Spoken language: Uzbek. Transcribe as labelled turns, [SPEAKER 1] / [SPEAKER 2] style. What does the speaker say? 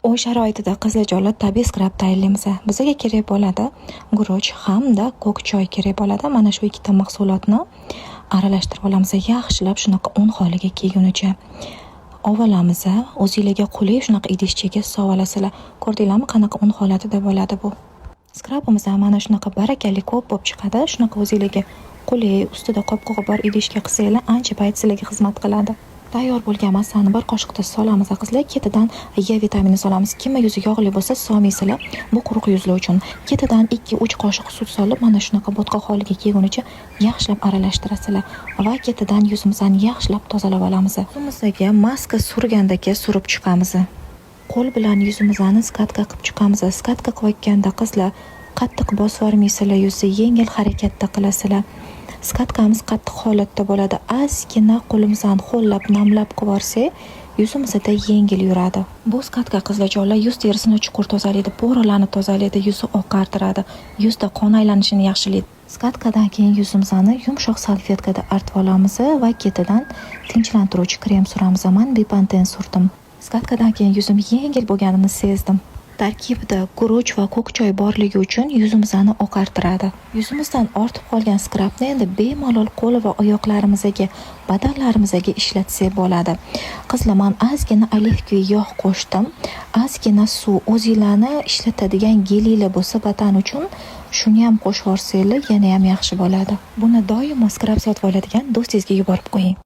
[SPEAKER 1] Uy sharoitida qiziljo'li tabiiy skrab tayyorlaymiz. Bizga kerak bo'ladi guruch hamda ko'k choy kerak bo'ladi. Mana shu ikkita mahsulotni aralashtirib olamiz. Yaxshilab shunaqa un holiga kelgunicha ovalamiz. O'zingizga qulay shunaqa idishchaga sovalasizlar. Ko'rdinglarmi qanaqa un holatida bo'ladi bu? Skrabimiz mana shunaqa barakali ko'p bo'lib chiqadi. Shunaqa o'zingizga qulay ustida qopqog'i bor idishga qilsanglar ancha payt sizlarga xizmat qiladi. Tayyor bo'lgan massani bir qoshiqda solamiz qizlar. Ketidan E vitamini solamiz. Kimga yuzi yog'li bo'lsa solmaysizlar. Bu quruq yuzlar uchun. Ketidan 2-3 qoshiq sut solib, mana shunaqa bo'tqa holiga kelgunicha yaxshilab aralashtirasizlar va ketidan yuzimizni yaxshilab tozalab olamiz. Yuzimizga maska surgandagi surib chiqamiz. Qo'l bilan yuzimizni skatka qilib chiqamiz. Skatka qilayotganda qizlar qattiq bosib yormaysizlar, yuzni yengil harakatda qilasizlar. Skatkamiz qattiq holatda bo'ladi. Ozgina qo'limizni ho'llab, namlab qo'yarsak, yuzimizda yengil yuradi. Bu skatka qizlarjo'lar yuz terisini chuqur tozalaydi, poralarni tozalaydi, yuzni oqartiradi, yuzda qon aylanishini yaxshilaydi. Skatkadan keyin yuzimizni yumshoq salfetkada artib olamiz va ketidan tinchlantiruvchi krem suramiz. Men Bepanthen surdim. Skatkadan keyin yuzim yengil bo'lganini sezdim. Tarkibida guruch va ko'k choy borligi uchun yuzimizni oqartiradi. Yuzimizdan ortib qolgan skrabni endi bemalol qo'l va oyoqlarimizga, badanlarimizga ishlatsak bo'ladi. Qizlar, men ozgina olivko'y yog' qo'shdim. Ozgina suv, o'zingizlarni ishlatadigan gelinglar bo'lsa badan uchun shuni ham qo'shib yuborsanglar yana ham yaxshi bo'ladi. Buni doimo skrab sotib oladigan do'stingizga yuborib qo'ying.